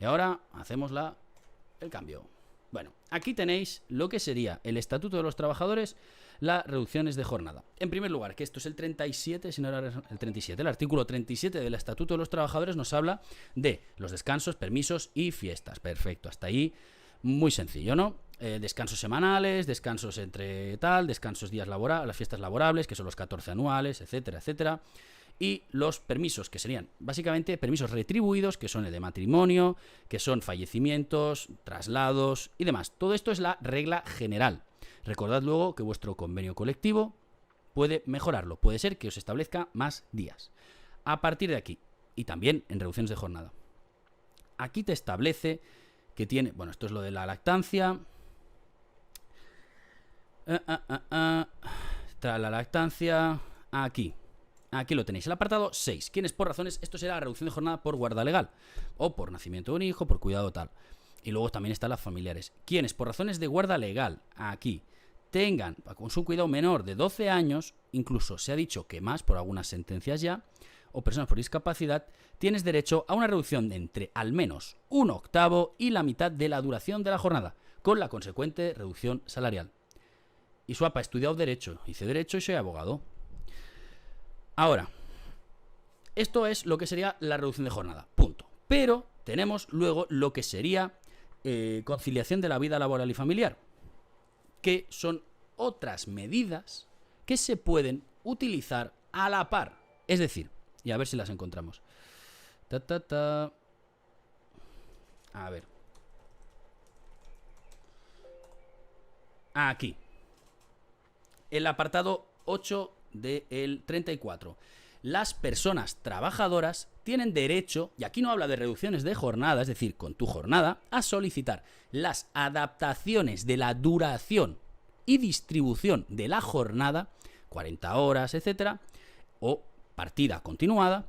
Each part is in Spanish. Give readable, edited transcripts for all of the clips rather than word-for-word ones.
Y ahora hacemos el cambio. Bueno, aquí tenéis lo que sería el Estatuto de los Trabajadores, las reducciones de jornada. En primer lugar, que esto es el 37, si no era el 37, el artículo 37 del Estatuto de los Trabajadores nos habla de los descansos, permisos y fiestas. Perfecto, hasta ahí muy sencillo, ¿no? Descansos semanales, descansos entre tal, descansos días laborables, las fiestas laborables, que son los 14 anuales, etcétera, etcétera. Y los permisos, que serían básicamente permisos retribuidos, que son el de matrimonio, que son fallecimientos, traslados y demás. Todo esto es la regla general. Recordad luego que vuestro convenio colectivo puede mejorarlo. Puede ser que os establezca más días. A partir de aquí, y también en reducciones de jornada. Aquí te establece que tiene... Bueno, esto es lo de la lactancia. Tras la lactancia... Aquí lo tenéis, el apartado 6. ¿Quiénes por razones? Esto será la reducción de jornada por guarda legal o por nacimiento de un hijo, por cuidado tal. Y luego también están las familiares. ¿Quiénes por razones de guarda legal aquí tengan con su cuidado menor de 12 años, incluso se ha dicho que más por algunas sentencias ya, o personas por discapacidad, tienes derecho a una reducción de entre al menos 1/8 y la mitad de la duración de la jornada, con la consecuente reducción salarial. Y Suapa ha estudiado Derecho, hice Derecho y soy abogado. Ahora, esto es lo que sería la reducción de jornada, punto. Pero tenemos luego lo que sería conciliación de la vida laboral y familiar, que son otras medidas que se pueden utilizar a la par. Es decir, y a ver si las encontramos. A ver. Aquí. El apartado 8 del 34. Las personas trabajadoras tienen derecho, y aquí no habla de reducciones de jornada, es decir, con tu jornada, a solicitar las adaptaciones de la duración y distribución de la jornada, 40 horas, etcétera, o partida continuada,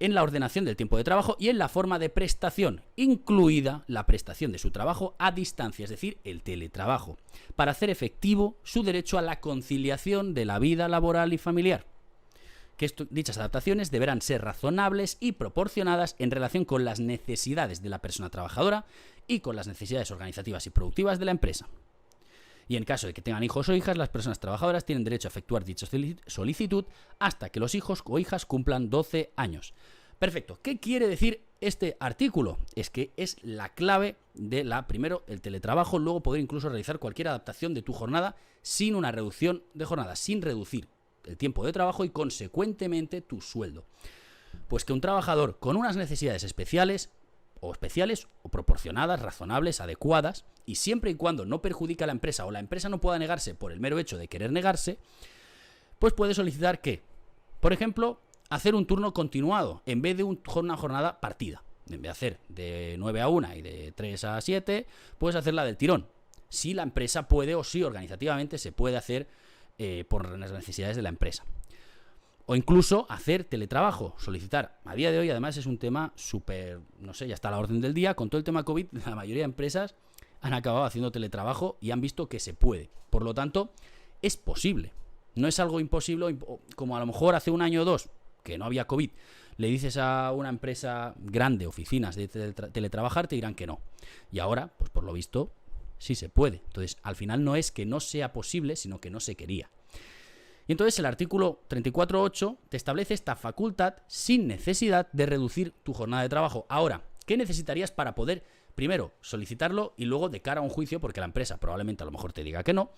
en la ordenación del tiempo de trabajo y en la forma de prestación, incluida la prestación de su trabajo a distancia, es decir, el teletrabajo, para hacer efectivo su derecho a la conciliación de la vida laboral y familiar. Que dichas adaptaciones deberán ser razonables y proporcionadas en relación con las necesidades de la persona trabajadora y con las necesidades organizativas y productivas de la empresa. Y en caso de que tengan hijos o hijas, las personas trabajadoras tienen derecho a efectuar dicha solicitud hasta que los hijos o hijas cumplan 12 años. Perfecto. ¿Qué quiere decir este artículo? Es que es la clave de primero, el teletrabajo, luego poder incluso realizar cualquier adaptación de tu jornada sin una reducción de jornada, sin reducir el tiempo de trabajo y consecuentemente tu sueldo. Pues que un trabajador con unas necesidades especiales o proporcionadas, razonables, adecuadas, y siempre y cuando no perjudica a la empresa o la empresa no pueda negarse por el mero hecho de querer negarse, pues puede solicitar que, por ejemplo, hacer un turno continuado en vez de una jornada partida. En vez de hacer de 9 a 1 y de 3 a 7, puedes hacerla del tirón. Si la empresa puede o si organizativamente se puede hacer por las necesidades de la empresa. O incluso hacer teletrabajo, solicitar. A día de hoy, además, es un tema súper, no sé, ya está a la orden del día. Con todo el tema COVID, la mayoría de empresas han acabado haciendo teletrabajo y han visto que se puede. Por lo tanto, es posible. No es algo imposible, como a lo mejor hace un año o dos, que no había COVID, le dices a una empresa grande, oficinas de teletrabajar, te dirán que no. Y ahora, pues por lo visto, sí se puede. Entonces, al final no es que no sea posible, sino que no se quería. Y entonces el artículo 34.8 te establece esta facultad sin necesidad de reducir tu jornada de trabajo. Ahora, ¿qué necesitarías para poder, primero, solicitarlo y luego de cara a un juicio, porque la empresa probablemente a lo mejor te diga que no,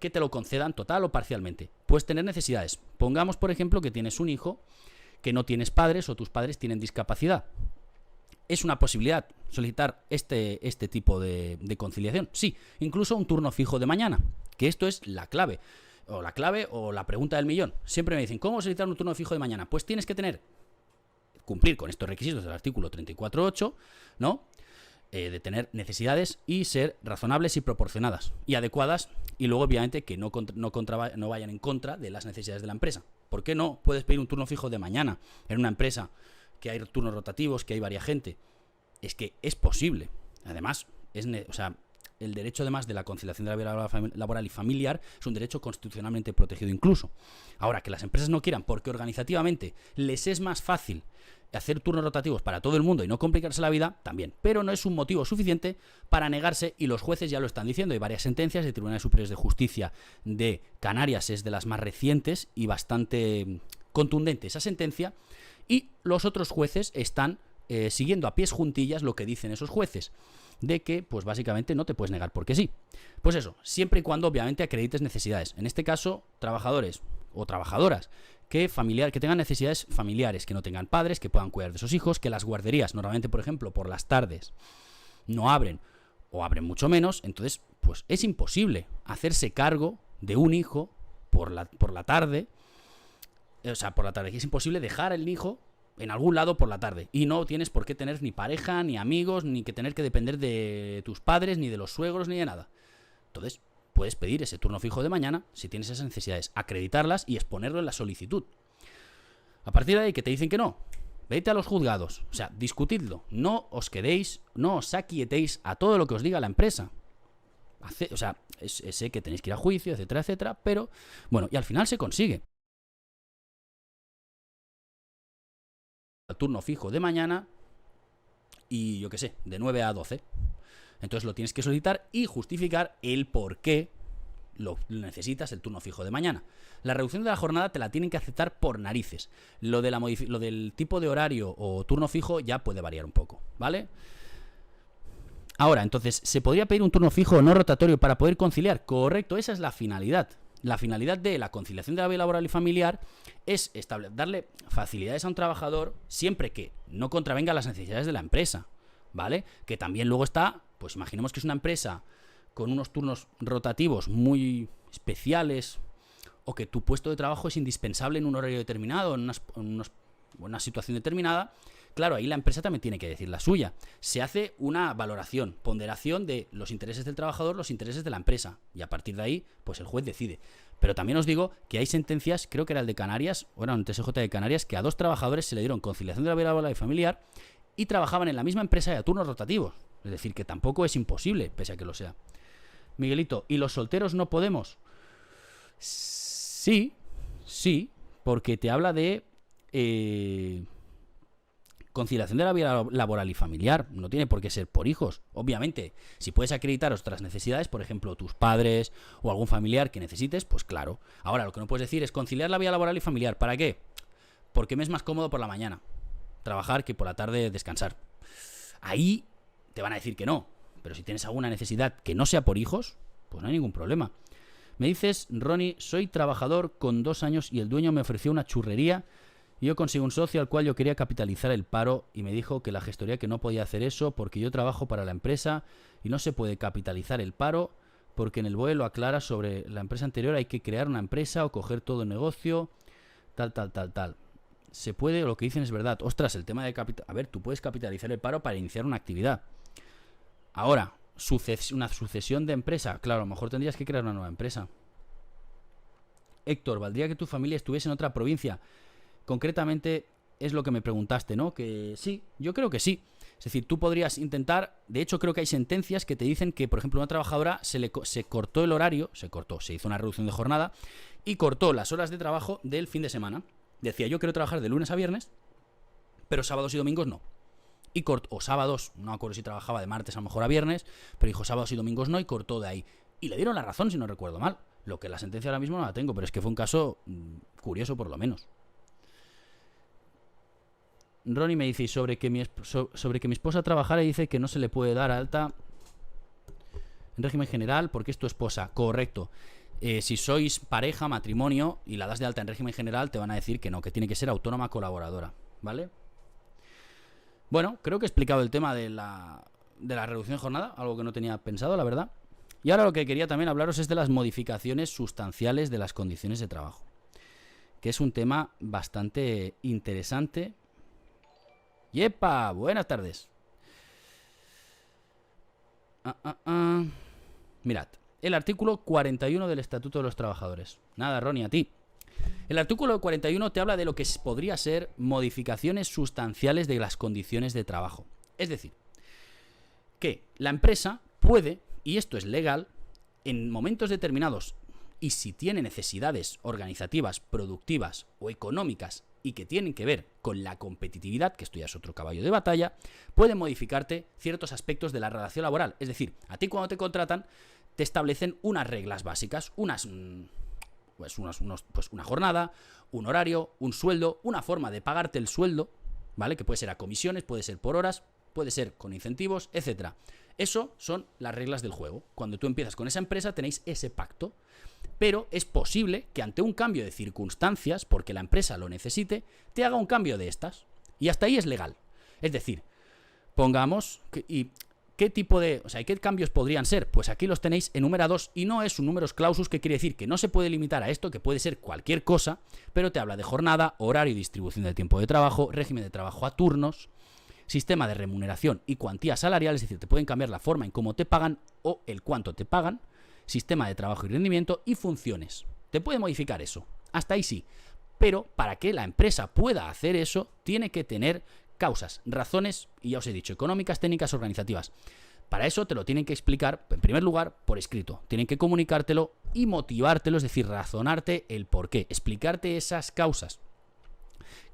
que te lo concedan total o parcialmente? Puedes tener necesidades. Pongamos, por ejemplo, que tienes un hijo, que no tienes padres o tus padres tienen discapacidad. ¿Es una posibilidad solicitar este tipo de conciliación? Sí, incluso un turno fijo de mañana, que esto es la clave. O la pregunta del millón. Siempre me dicen, ¿cómo solicitar un turno fijo de mañana? Pues tienes que cumplir con estos requisitos del artículo 34.8, ¿no? De tener necesidades y ser razonables y proporcionadas y adecuadas, y luego obviamente que no vayan en contra de las necesidades de la empresa. ¿Por qué no puedes pedir un turno fijo de mañana en una empresa que hay turnos rotativos, que hay varia gente? Es que es posible. Además, el derecho además de la conciliación de la vida laboral y familiar es un derecho constitucionalmente protegido incluso. Ahora, que las empresas no quieran porque organizativamente les es más fácil hacer turnos rotativos para todo el mundo y no complicarse la vida, también. Pero no es un motivo suficiente para negarse, y los jueces ya lo están diciendo. Hay varias sentencias de Tribunales Superiores de Justicia de Canarias, es de las más recientes y bastante contundente esa sentencia, y los otros jueces están siguiendo a pies juntillas lo que dicen esos jueces, de que pues básicamente no te puedes negar porque sí. Pues eso, siempre y cuando obviamente acredites necesidades. En este caso, trabajadores o trabajadoras que tengan necesidades familiares, que no tengan padres, que puedan cuidar de sus hijos, que las guarderías normalmente, por ejemplo, por las tardes no abren o abren mucho menos, entonces pues es imposible hacerse cargo de un hijo por la tarde. O sea, por la tarde, es imposible dejar al hijo en algún lado por la tarde, y no tienes por qué tener ni pareja, ni amigos, ni que tener que depender de tus padres, ni de los suegros, ni de nada. Entonces puedes pedir ese turno fijo de mañana si tienes esas necesidades, acreditarlas y exponerlo en la solicitud. A partir de ahí, que te dicen que no, vete a los juzgados, o sea, discutidlo, no os aquietéis a todo lo que os diga la empresa. O sea, sé que tenéis que ir a juicio, etcétera, etcétera, pero bueno, y al final se consigue. Al turno fijo de mañana y yo qué sé, de 9 a 12. Entonces lo tienes que solicitar y justificar el por qué lo necesitas el turno fijo de mañana. La reducción de la jornada te la tienen que aceptar por narices. Lo del tipo de horario o turno fijo ya puede variar un poco, ¿vale? Ahora, entonces, ¿se podría pedir un turno fijo o no rotatorio para poder conciliar? Correcto, esa es la finalidad. La finalidad de la conciliación de la vida laboral y familiar es darle facilidades a un trabajador siempre que no contravenga las necesidades de la empresa, ¿vale? Que también luego está, pues imaginemos que es una empresa con unos turnos rotativos muy especiales, o que tu puesto de trabajo es indispensable en un horario determinado, en una situación determinada. Claro, ahí la empresa también tiene que decir la suya. Se hace una valoración, ponderación de los intereses del trabajador, los intereses de la empresa, y a partir de ahí, pues el juez decide. Pero también os digo que hay sentencias, creo que era el de Canarias, o era un TSJ de Canarias, que a 2 trabajadores se le dieron conciliación de la vida laboral y familiar y trabajaban en la misma empresa y a turnos rotativos. Es decir, que tampoco es imposible, pese a que lo sea. Miguelito, ¿y los solteros no podemos? Sí, porque te habla de conciliación de la vida laboral y familiar. No tiene por qué ser por hijos. Obviamente, si puedes acreditar otras necesidades, por ejemplo, tus padres o algún familiar que necesites, pues claro. Ahora, lo que no puedes decir es conciliar la vida laboral y familiar. ¿Para qué? Porque me es más cómodo por la mañana trabajar que por la tarde descansar. Ahí te van a decir que no. Pero si tienes alguna necesidad que no sea por hijos, pues no hay ningún problema. Me dices, Ronnie, soy trabajador con 2 años y el dueño me ofreció una churrería y yo conseguí un socio al cual yo quería capitalizar el paro y me dijo que la gestoría que no podía hacer eso porque yo trabajo para la empresa y no se puede capitalizar el paro porque en el BOE lo aclara sobre la empresa anterior, hay que crear una empresa o coger todo el negocio, tal. Se puede, lo que dicen es verdad. Ostras, el tema de capital... A ver, tú puedes capitalizar el paro para iniciar una actividad. Ahora, una sucesión de empresa. Claro, a lo mejor tendrías que crear una nueva empresa. Héctor, ¿valdría que tu familia estuviese en otra provincia? Concretamente, es lo que me preguntaste, ¿no? Que sí, yo creo que sí. Es decir, tú podrías intentar... De hecho, creo que hay sentencias que te dicen que, por ejemplo, una trabajadora se cortó el horario, se hizo una reducción de jornada y cortó las horas de trabajo del fin de semana. Decía, yo quiero trabajar de lunes a viernes, pero sábados y domingos no. O sábados, no me acuerdo si trabajaba de martes a lo mejor a viernes, pero dijo sábados y domingos no y cortó de ahí. Y le dieron la razón, si no recuerdo mal. Lo que la sentencia ahora mismo no la tengo, pero es que fue un caso curioso por lo menos. Ronnie me dice sobre que mi esposa trabajara y dice que no se le puede dar alta en régimen general porque es tu esposa. Correcto. Si sois pareja, matrimonio y la das de alta en régimen general, te van a decir que no, que tiene que ser autónoma colaboradora, ¿vale? Bueno, creo que he explicado el tema de la reducción de jornada, algo que no tenía pensado, la verdad. Y ahora lo que quería también hablaros es de las modificaciones sustanciales de las condiciones de trabajo, que es un tema bastante interesante. ¡Yepa! Buenas tardes. Mirad. El artículo 41 del Estatuto de los Trabajadores. Nada, Ronnie, a ti. El artículo 41 te habla de lo que podría ser modificaciones sustanciales de las condiciones de trabajo. Es decir, que la empresa puede, y esto es legal, en momentos determinados, y si tiene necesidades organizativas, productivas o económicas y que tienen que ver con la competitividad, que esto ya es otro caballo de batalla, pueden modificarte ciertos aspectos de la relación laboral. Es decir, a ti cuando te contratan te establecen unas reglas básicas, una jornada, un horario, un sueldo, una forma de pagarte el sueldo, ¿vale? Que puede ser a comisiones, puede ser por horas, puede ser con incentivos, etcétera. Eso son las reglas del juego. Cuando tú empiezas con esa empresa tenéis ese pacto. Pero es posible que ante un cambio de circunstancias, porque la empresa lo necesite, te haga un cambio de estas. Y hasta ahí es legal. Es decir, pongamos... ¿Qué tipo de... O sea, qué cambios podrían ser? Pues aquí los tenéis enumerados y no es un numerus clausus, que quiere decir que no se puede limitar a esto, que puede ser cualquier cosa, pero te habla de jornada, horario y distribución del tiempo de trabajo, régimen de trabajo a turnos, sistema de remuneración y cuantía salarial, es decir, te pueden cambiar la forma en cómo te pagan o el cuánto te pagan, sistema de trabajo y rendimiento y funciones. Te puede modificar eso. Hasta ahí sí. Pero para que la empresa pueda hacer eso, tiene que tener causas, razones, y ya os he dicho, económicas, técnicas, organizativas. Para eso te lo tienen que explicar, en primer lugar, por escrito. Tienen que comunicártelo y motivártelo, es decir, razonarte el por qué, explicarte esas causas.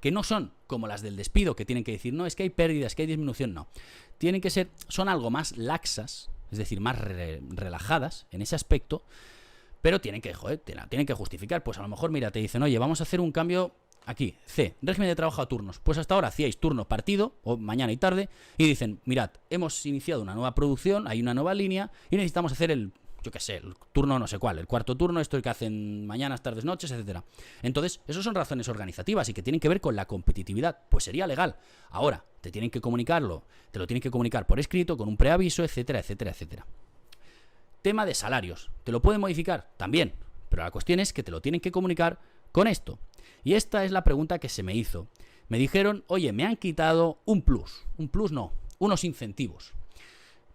Que no son como las del despido, que tienen que decir, no, es que hay pérdidas, que hay disminución, no. Tienen que ser, son algo más laxas, es decir, más relajadas en ese aspecto, pero tienen que, tienen que justificar. Pues a lo mejor, mira, te dicen, oye, vamos a hacer un cambio aquí, C, régimen de trabajo a turnos. Pues hasta ahora hacíais turno partido, o mañana y tarde, y dicen, mirad, hemos iniciado una nueva producción, hay una nueva línea, y necesitamos hacer el, yo qué sé, el turno no sé cuál, el cuarto turno, esto que hacen mañanas, tardes, noches, etcétera. Entonces, eso son razones organizativas y que tienen que ver con la competitividad. Pues sería legal. Ahora, te tienen que comunicarlo, te lo tienen que comunicar por escrito, con un preaviso, etcétera, etcétera, etcétera. Tema de salarios. ¿Te lo pueden modificar? También. Pero la cuestión es que te lo tienen que comunicar con esto. Y esta es la pregunta que se me hizo. Me dijeron, oye, me han quitado un plus. Un plus no, unos incentivos.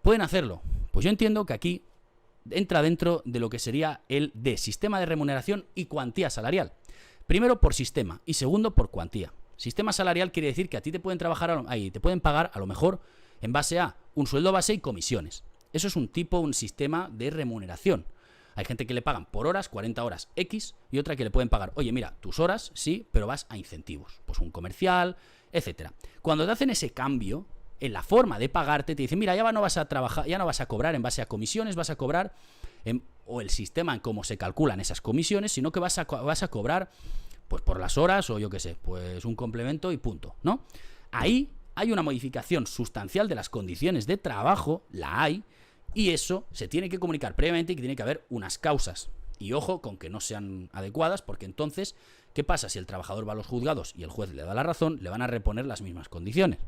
¿Pueden hacerlo? Pues yo entiendo que aquí entra dentro de lo que sería el de sistema de remuneración y cuantía salarial. Primero por sistema y segundo por cuantía. Sistema salarial quiere decir que a ti te pueden te pueden pagar a lo mejor en base a un sueldo base y comisiones. Eso es un sistema de remuneración. Hay gente que le pagan por horas, 40 horas X, y otra que le pueden pagar, oye, mira, tus horas sí, pero vas a incentivos. Pues un comercial, etcétera. Cuando te hacen ese cambio, en la forma de pagarte, te dicen, mira, ya no vas a trabajar, ya no vas a cobrar en base a comisiones, vas a cobrar, o el sistema en cómo se calculan esas comisiones, sino que vas a cobrar, pues por las horas, o yo qué sé, pues un complemento y punto, ¿no? Ahí hay una modificación sustancial de las condiciones de trabajo, la hay, y eso se tiene que comunicar previamente y que tiene que haber unas causas. Y ojo con que no sean adecuadas, porque entonces, ¿qué pasa? Si el trabajador va a los juzgados y el juez le da la razón, le van a reponer las mismas condiciones.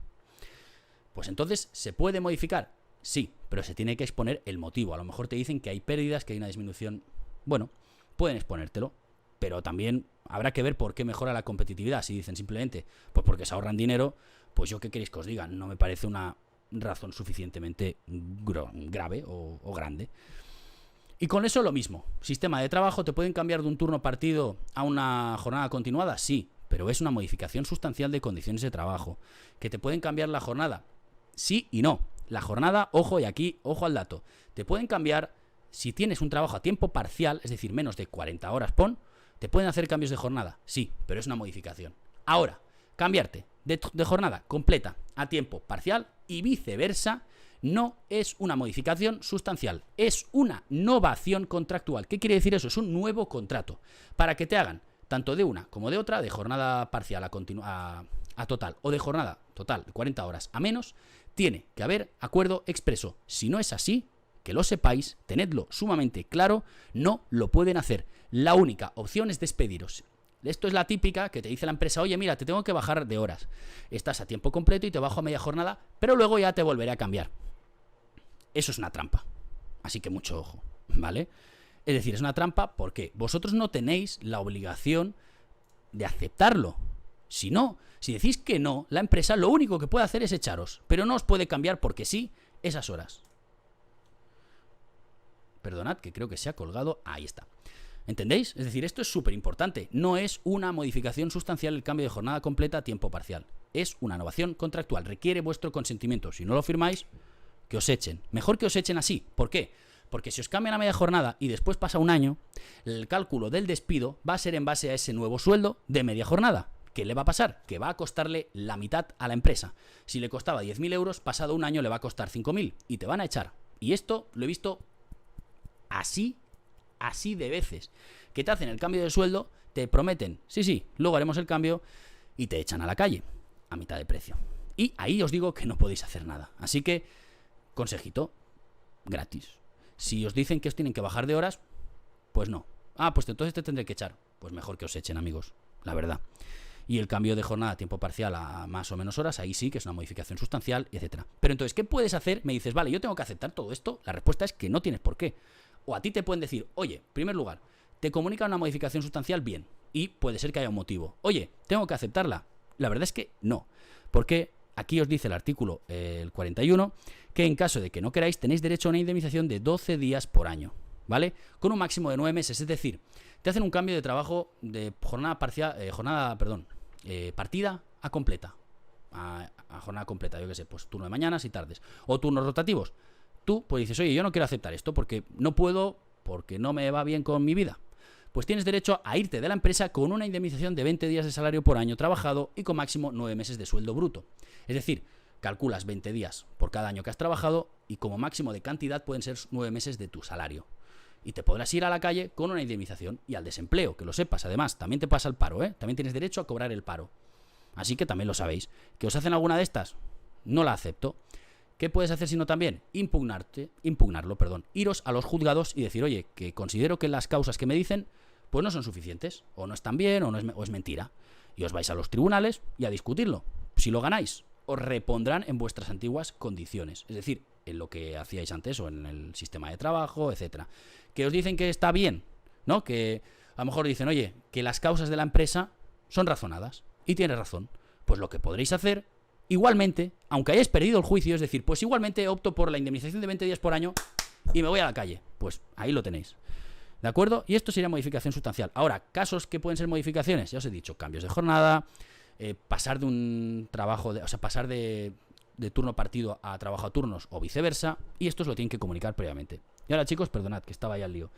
Pues entonces, ¿se puede modificar? Sí, pero se tiene que exponer el motivo. A lo mejor te dicen que hay pérdidas, que hay una disminución. Bueno, pueden exponértelo, pero también habrá que ver por qué mejora la competitividad. Si dicen simplemente, pues porque se ahorran dinero, pues yo qué queréis que os diga, no me parece una razón suficientemente grave o grande. Y con eso lo mismo. Sistema de trabajo, ¿te pueden cambiar de un turno partido a una jornada continuada? Sí, pero es una modificación sustancial de condiciones de trabajo. ¿Que te pueden cambiar la jornada? Sí y no. La jornada, ojo, y aquí, ojo al dato. Te pueden cambiar si tienes un trabajo a tiempo parcial, es decir, menos de 40 horas, ¿te pueden hacer cambios de jornada? Sí, pero es una modificación. Ahora, cambiarte de jornada completa a tiempo parcial y viceversa no es una modificación sustancial, es una novación contractual. ¿Qué quiere decir eso? Es un nuevo contrato para que te hagan tanto de una como de otra, de jornada parcial a total o de jornada total de 40 horas a menos, tiene que haber acuerdo expreso. Si no es así, que lo sepáis, tenedlo sumamente claro, no lo pueden hacer. La única opción es despediros. Esto es la típica que te dice la empresa, oye, mira, te tengo que bajar de horas. Estás a tiempo completo y te bajo a media jornada, pero luego ya te volveré a cambiar. Eso es una trampa. Así que mucho ojo, ¿vale? Es decir, es una trampa porque vosotros no tenéis la obligación de aceptarlo. Si no, si decís que no, la empresa lo único que puede hacer es echaros, pero no os puede cambiar porque sí esas horas. Perdonad, que creo que se ha colgado. Ahí está. ¿Entendéis? Es decir, esto es súper importante. No es una modificación sustancial el cambio de jornada completa a tiempo parcial. Es una innovación contractual. Requiere vuestro consentimiento. Si no lo firmáis, que os echen. Mejor que os echen así. ¿Por qué? Porque si os cambian a media jornada y después pasa un año, el cálculo del despido va a ser en base a ese nuevo sueldo de media jornada. ¿qué le va a pasar? Que va a costarle la mitad a la empresa. Si le costaba 10.000 euros, pasado un año le va a costar 5.000 y te van a echar. Y esto lo he visto así de veces. Que te hacen el cambio de sueldo, te prometen, sí, luego haremos el cambio y te echan a la calle a mitad de precio. Y ahí os digo que no podéis hacer nada. Así que, consejito, gratis. Si os dicen que os tienen que bajar de horas, pues no. Pues entonces te tendré que echar. Pues mejor que os echen, amigos, la verdad. Y el cambio de jornada a tiempo parcial a más o menos horas, ahí sí que es una modificación sustancial, etcétera. Pero entonces, ¿qué puedes hacer? Me dices, vale, yo tengo que aceptar todo esto. La respuesta es que no tienes por qué. O a ti te pueden decir, oye, en primer lugar, te comunican una modificación sustancial, bien. Y puede ser que haya un motivo. Oye, ¿tengo que aceptarla? La verdad es que no. Porque aquí os dice el artículo el 41 que en caso de que no queráis tenéis derecho a una indemnización de 12 días por año, ¿vale? Con un máximo de 9 meses. Es decir, te hacen un cambio de trabajo de jornada parcial, partida a completa. A jornada completa, yo qué sé, pues turno de mañanas y tardes. O turnos rotativos. Tú pues dices, oye, yo no quiero aceptar esto porque no puedo, porque no me va bien con mi vida. Pues tienes derecho a irte de la empresa con una indemnización de 20 días de salario por año trabajado y con máximo 9 meses de sueldo bruto. Es decir, calculas 20 días por cada año que has trabajado y como máximo de cantidad pueden ser 9 meses de tu salario. Y te podrás ir a la calle con una indemnización y al desempleo, que lo sepas. Además, también te pasa el paro, ¿eh? También tienes derecho a cobrar el paro. Así que también lo sabéis. ¿Que os hacen alguna de estas? No la acepto. ¿Qué puedes hacer sino también? Impugnarlo. Iros a los juzgados y decir, oye, que considero que las causas que me dicen pues no son suficientes, o no están bien, o es mentira. Y os vais a los tribunales y a discutirlo. Si lo ganáis, os repondrán en vuestras antiguas condiciones. Es decir, en lo que hacíais antes o en el sistema de trabajo, etcétera. Que os dicen que está bien, ¿no? Que a lo mejor dicen, oye, que las causas de la empresa son razonadas. Y tienes razón. Pues lo que podréis hacer, igualmente, aunque hayáis perdido el juicio, es decir, pues igualmente opto por la indemnización de 20 días por año y me voy a la calle. Pues ahí lo tenéis. ¿De acuerdo? Y esto sería modificación sustancial. Ahora, casos que pueden ser modificaciones, ya os he dicho, cambios de jornada, pasar de un trabajo, pasar de turno partido a trabajo a turnos o viceversa, y esto os lo tienen que comunicar previamente. Y ahora, chicos, perdonad que estaba ya al lío.